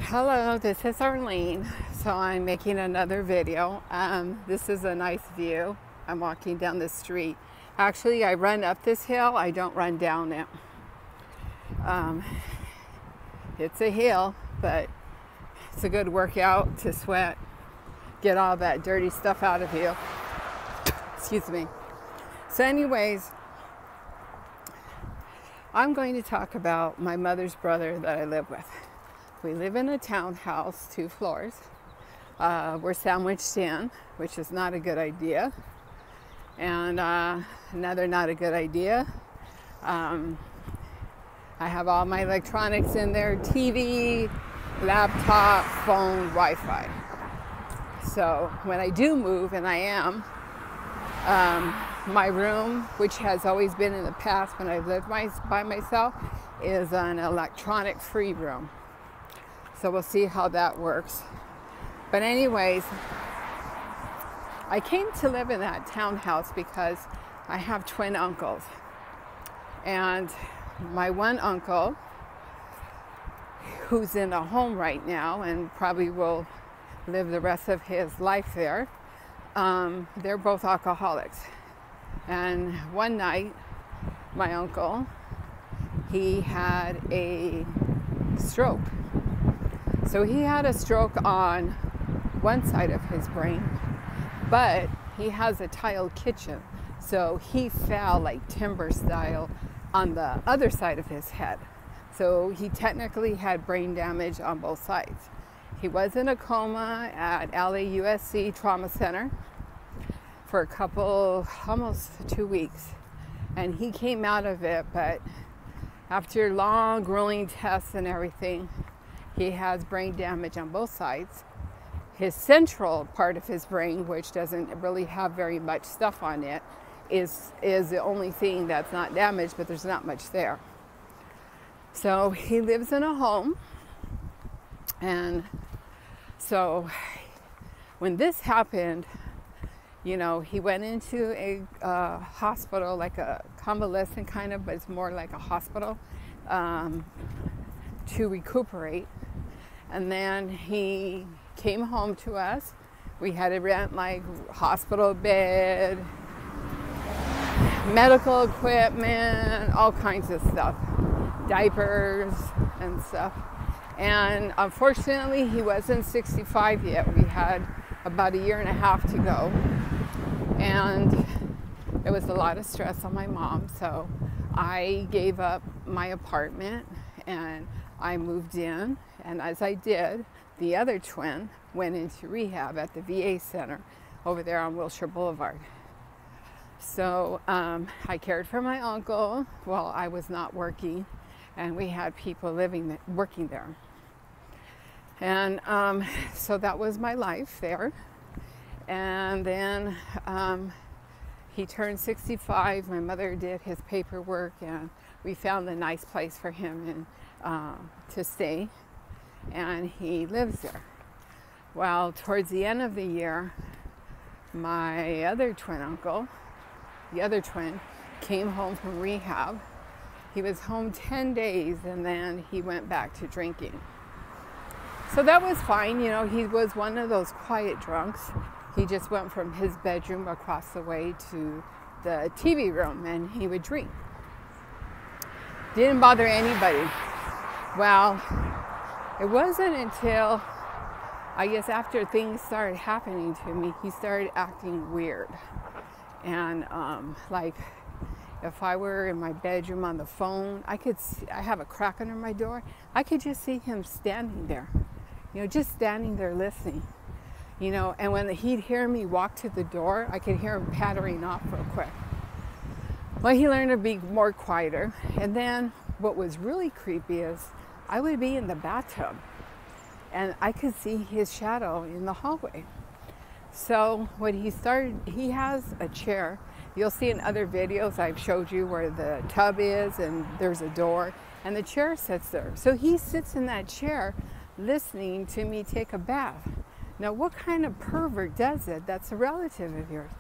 Hello, this is Arlene. So I'm making another video. This is a nice view. I'm walking down the street. Actually, I run up this hill. I don't run down it. It's a hill, but it's a good workout to sweat, get all that dirty stuff out of you. Excuse me. So anyways, I'm going to talk about my mother's brother that I live with. We live in a townhouse, 2 floors. We're sandwiched in, which is not a good idea. And another not a good idea. I have all my electronics in there, TV, laptop, phone, Wi-Fi. So when I do move, and I am, my room, which has always been in the past when I lived by myself, is an electronic-free room. So we'll see how that works. But anyways, I came to live in that townhouse because I have twin uncles. And my one uncle, who's in a home right now and probably will live the rest of his life there, they're both alcoholics. And one night, my uncle, he had a stroke. So he had a stroke on one side of his brain, but he has a tiled kitchen. So he fell like timber style on the other side of his head. So he technically had brain damage on both sides. He was in a coma at LAUSC Trauma Center for a couple, almost 2 weeks. And he came out of it, but after long, grueling tests and everything, he has brain damage on both sides. His central part of his brain, which doesn't really have very much stuff on it, is the only thing that's not damaged, but there's not much there. So he lives in a home. And so when this happened, you know, he went into a hospital, like a convalescent kind of, but it's more like a hospital, to recuperate. And then he came home to us. We had to rent like hospital bed, medical equipment, all kinds of stuff, diapers and stuff. And unfortunately, he wasn't 65 yet. We had about 1.5 years to go. And it was a lot of stress on my mom. So I gave up my apartment and I moved in. And as I did, the other twin went into rehab at the VA center over there on Wilshire Boulevard. So I cared for my uncle while I was not working, and we had people working there. And so that was my life there. And then he turned 65. My mother did his paperwork, and we found a nice place for him to stay. And he lives there. Well, towards the end of the year, my other twin uncle, the other twin, came home from rehab. He was home 10 days and then he went back to drinking. So that was fine. You know, he was one of those quiet drunks. He just went from his bedroom across the way to the TV room and he would drink. Didn't bother anybody. Well, it wasn't until, I guess, after things started happening to me, he started acting weird. And like, if I were in my bedroom on the phone, I have a crack under my door. I could just see him standing there, you know, just standing there listening, you know. And when he'd hear me walk to the door, I could hear him pattering off real quick. Well, he learned to be more quieter. And then what was really creepy is I would be in the bathtub and I could see his shadow in the hallway. So what he has a chair. You'll see in other videos I've showed you where the tub is and there's a door and the chair sits there. So he sits in that chair listening to me take a bath. Now what kind of pervert does it? That's a relative of yours.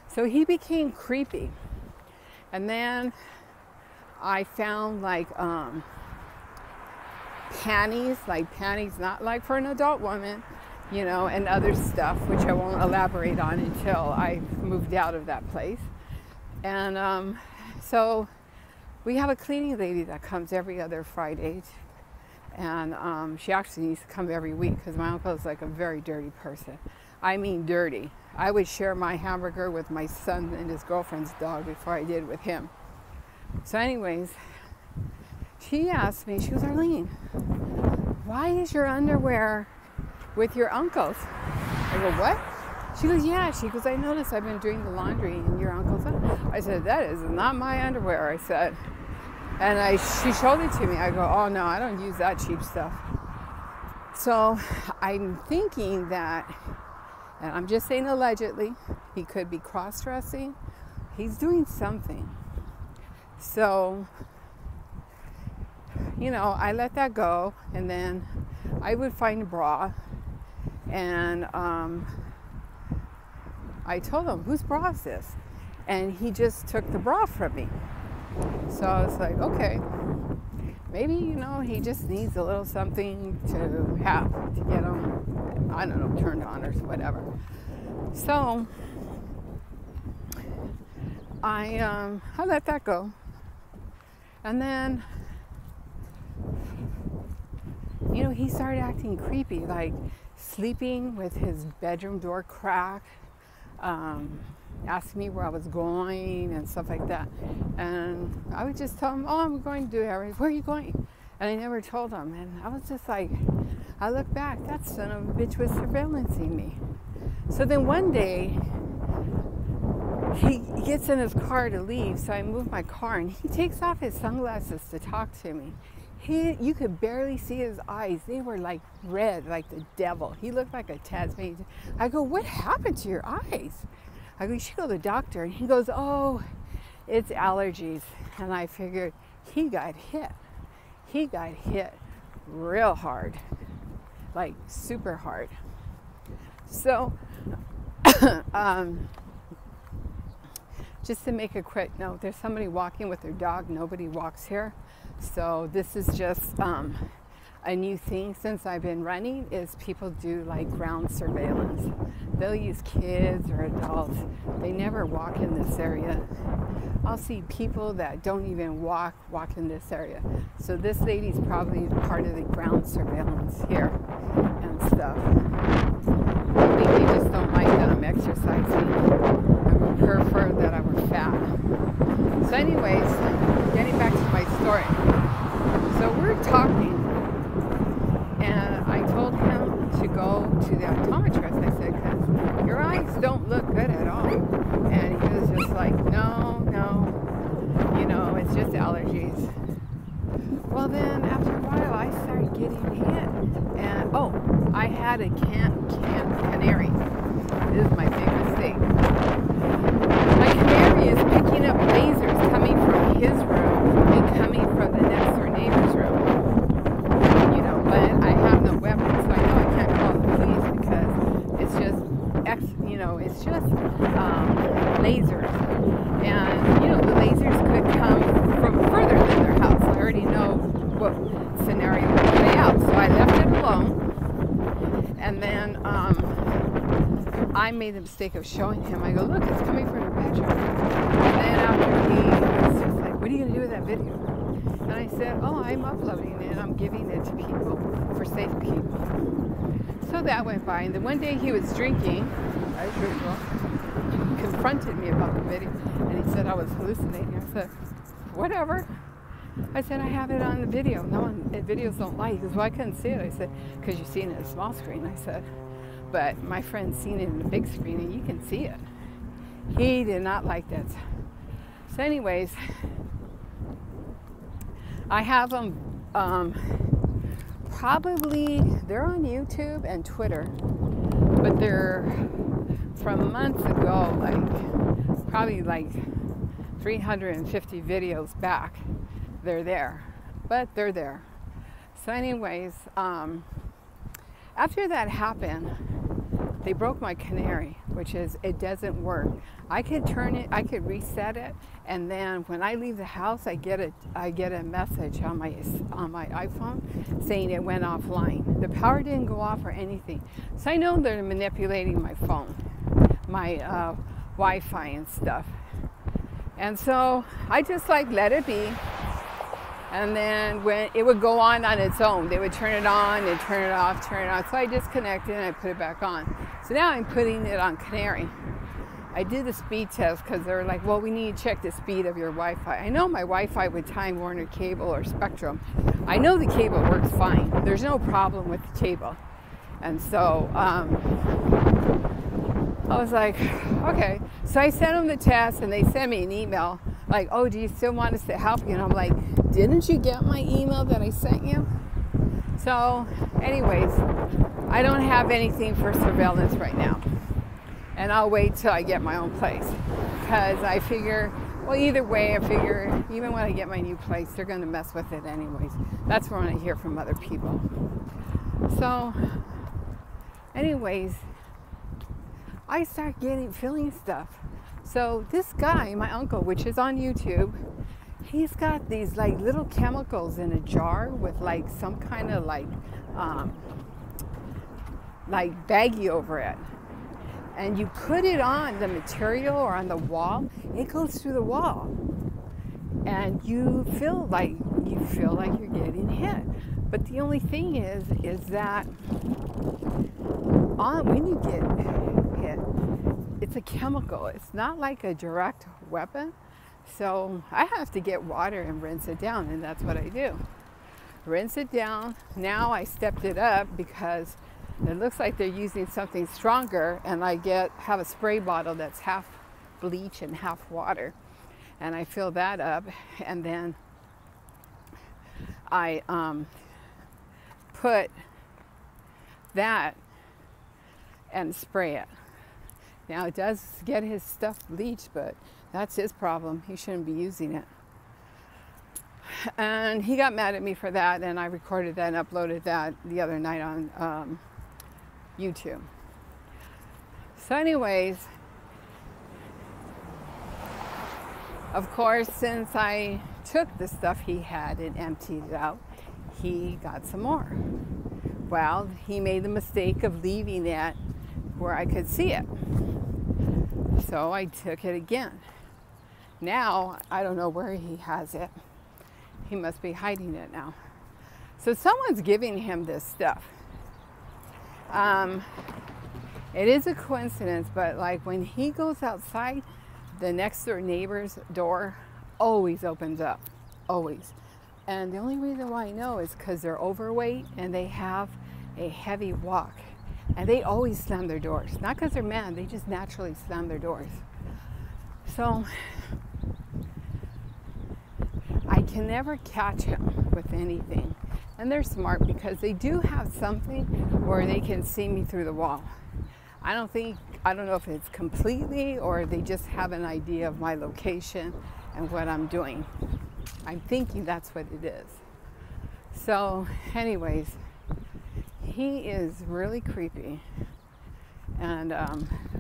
So he became creepy. And then I found like panties, like panties not like for an adult woman, you know, and other stuff, which I won't elaborate on until I moved out of that place. And so we have a cleaning lady that comes every other Friday, and she actually needs to come every week because my uncle is like a very dirty person. I mean dirty. I would share my hamburger with my son and his girlfriend's dog before I did with him. So anyways, she asked me, she goes, Arlene, why is your underwear with your uncle's? I go, what? She goes, yeah. She goes, I noticed I've been doing the laundry in your uncle's. I said, that is not my underwear, I said. And she showed it to me. I go, oh no, I don't use that cheap stuff. So I'm thinking that, and I'm just saying allegedly, he could be cross-dressing. He's doing something. So, you know, I let that go, and then I would find a bra, and I told him, whose bra is this? And he just took the bra from me. So I was like, okay, maybe, you know, he just needs a little something to have to get him, I don't know, turned on or whatever. So I let that go. And then, you know, he started acting creepy, like sleeping with his bedroom door cracked, asking me where I was going and stuff like that. And I would just tell him, oh, I'm going to do everything. Where are you going? And I never told him. And I was just like, I look back, that son of a bitch was surveillancing me. So then one day, he gets in his car to leave, so I move my car, and he takes off his sunglasses to talk to me. You could barely see his eyes. They were like red, like the devil. He looked like a Tasmanian. I go, what happened to your eyes? I go, you should go to the doctor. And he goes, oh, it's allergies. And I figured he got hit. He got hit real hard, like super hard. So, just to make a quick note, there's somebody walking with their dog. Nobody walks here. So this is just a new thing since I've been running, is people do like ground surveillance. They'll use kids or adults. They never walk in this area. I'll see people that don't even walk in this area. So this lady's probably part of the ground surveillance here and stuff. I think they just don't like that I'm exercising. I would prefer that I were fat. So anyways, getting back to my story. So we're talking, and I told him to go to the optometrist. I said, because your eyes don't look good at all. And he was just like, no, you know, it's just allergies. Well then, after a while, I started getting hit. And, oh, I had a canary. This is my big mistake. My canary is picking up lasers coming from his room and coming from the next door neighbor's room. You know, but I have no weapon, so I know I can't call the police because it's just, lasers. And, you know, the lasers could come from further than their house. I already know what scenario would play out. So I left it alone. And then I made the mistake of showing him. I go, look, it's coming from your bedroom. And then after he was just like, what are you going to do with that video? And I said, oh, I'm uploading it. I'm giving it to people for safekeeping. So that went by. And then one day he was drinking, as usual, confronted me about the video. And he said I was hallucinating. I said, whatever. I said, I have it on the video. No one, videos don't lie. He goes, well, I couldn't see it. I said, because you've seen it in a small screen. I said, but my friend's seen it in the big screen and you can see it. He did not like that. So anyways, I have them, probably, they're on YouTube and Twitter, but they're from months ago, like probably like 350 videos back. They're there, but they're there. So anyways, after that happened, they broke my canary, which is, it doesn't work. I could turn it, I could reset it, and then when I leave the house, I get a message on my iPhone saying it went offline. The power didn't go off or anything. So I know they're manipulating my phone, my Wi-Fi and stuff. And so I just like let it be. And then when it would go on its own, they would turn it on and turn it off, turn it on. So I disconnected and I put it back on. So now I'm putting it on Canary. I did the speed test because they were like, well, we need to check the speed of your Wi-Fi. I know my Wi-Fi with Time Warner Cable or Spectrum. I know the cable works fine. There's no problem with the cable. And so I was like, okay. So I sent them the test and they sent me an email like, oh, do you still want us to help you? And I'm like, didn't you get my email that I sent you? So anyways, I don't have anything for surveillance right now. And I'll wait till I get my own place. Because I figure, well, either way, I figure even when I get my new place, they're going to mess with it anyways. That's when I hear from other people. So anyways, I start feeling stuff. So this guy, my uncle, which is on YouTube, he's got these like little chemicals in a jar with like some kind of like baggie over it. And you put it on the material or on the wall, it goes through the wall. And you feel like you're getting hit. But the only thing is that when you get hit, it's a chemical. It's not like a direct weapon. So I have to get water and rinse it down, and that's what I do. Rinse it down. Now I stepped it up because it looks like they're using something stronger, and I have a spray bottle that's half bleach and half water. And I fill that up, and then I put that and spray it. Now it does get his stuff bleached, but that's his problem. He shouldn't be using it. And he got mad at me for that, and I recorded that and uploaded that the other night on YouTube. So anyways, of course, since I took the stuff he had and emptied it out, he got some more. Well, he made the mistake of leaving it where I could see it. So I took it again. Now, I don't know where he has it. He must be hiding it now. So someone's giving him this stuff. It is a coincidence, but like when he goes outside, the next door neighbor's door always opens up, always. And the only reason why I know is because they're overweight and they have a heavy walk. And they always slam their doors. Not because they're mad, they just naturally slam their doors. So I can never catch him with anything. And they're smart because they do have something where they can see me through the wall. I don't know if it's completely or they just have an idea of my location and what I'm doing. I'm thinking that's what it is. So anyways, he is really creepy. And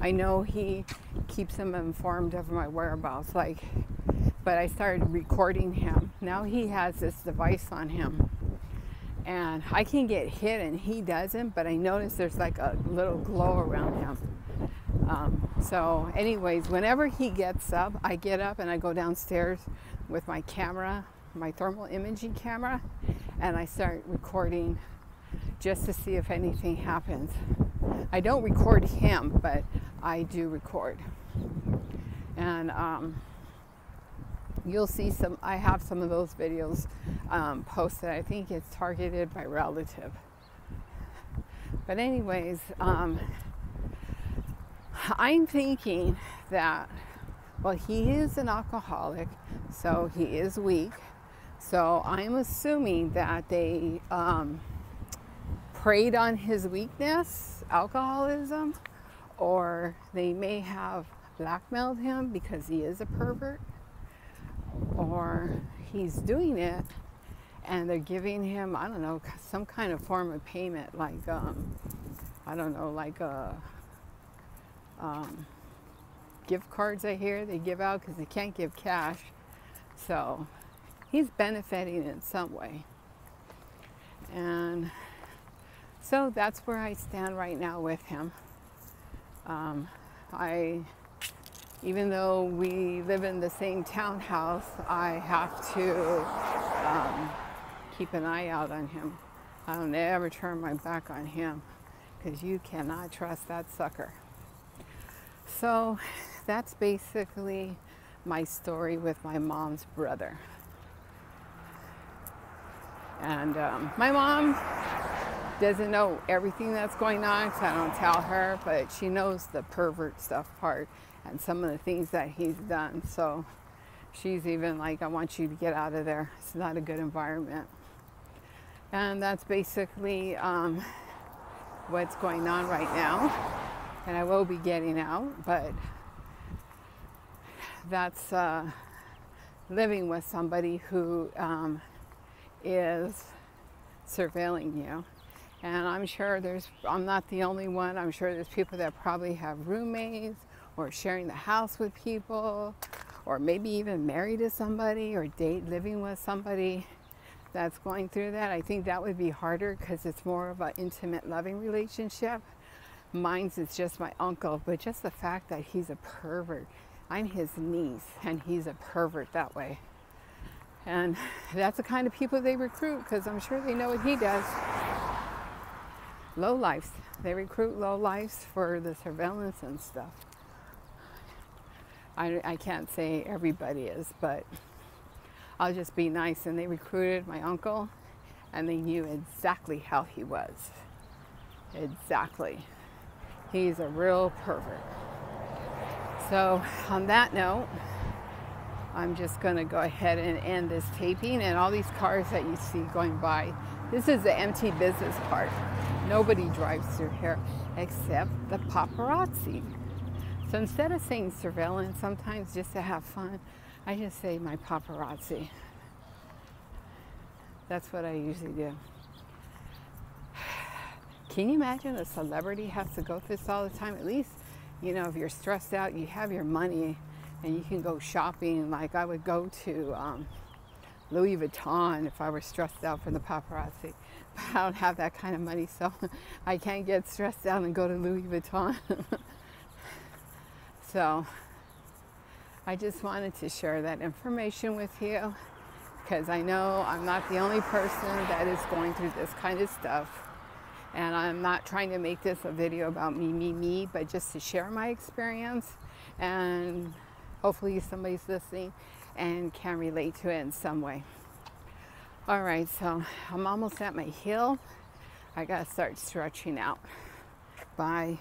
I know he keeps him informed of my whereabouts. But I started recording him. Now he has this device on him. And I can get hit and he doesn't, but I notice there's like a little glow around him. So anyways, whenever he gets up, I get up and I go downstairs with my camera, my thermal imaging camera, and I start recording just to see if anything happens. I don't record him, but I do record. And you'll see I have some of those videos posted. I think it's targeted by relative. But anyways, I'm thinking that, well, he is an alcoholic, so he is weak. So I'm assuming that they preyed on his weakness, alcoholism, or they may have blackmailed him because he is a pervert, or he's doing it and they're giving him, I don't know, some kind of form of payment, like I don't know, like gift cards I hear they give out because they can't give cash. So he's benefiting in some way. And so that's where I stand right now with him. Even though we live in the same townhouse, I have to keep an eye out on him. I don't ever turn my back on him because you cannot trust that sucker. So that's basically my story with my mom's brother. And my mom doesn't know everything that's going on because I don't tell her, but she knows the pervert stuff part and some of the things that he's done. So she's even like, I want you to get out of there. It's not a good environment. And that's basically what's going on right now. And I will be getting out, but that's living with somebody who is surveilling you. And I'm sure I'm not the only one. I'm sure there's people that probably have roommates or sharing the house with people, or maybe even married to somebody or living with somebody that's going through that. I think that would be harder because it's more of an intimate, loving relationship. Mine's is just my uncle, but just the fact that he's a pervert. I'm his niece and he's a pervert that way. And that's the kind of people they recruit because I'm sure they know what he does. Lowlifes. They recruit lowlifes for the surveillance and stuff. I can't say everybody is, but I'll just be nice. And they recruited my uncle and they knew exactly how he was. Exactly. He's a real pervert. So on that note, I'm just going to go ahead and end this taping. And all these cars that you see going by, this is the empty business part. Nobody drives through here except the paparazzi. So instead of saying surveillance, sometimes just to have fun, I just say my paparazzi. That's what I usually do. Can you imagine a celebrity has to go through this all the time? At least, you know, if you're stressed out, you have your money and you can go shopping. Like I would go to Louis Vuitton if I were stressed out for the paparazzi. But I don't have that kind of money, so I can't get stressed out and go to Louis Vuitton. So I just wanted to share that information with you because I know I'm not the only person that is going through this kind of stuff. And I'm not trying to make this a video about me, but just to share my experience. And hopefully somebody's listening and can relate to it in some way. All right, so I'm almost at my hill. I gotta start stretching out. Bye.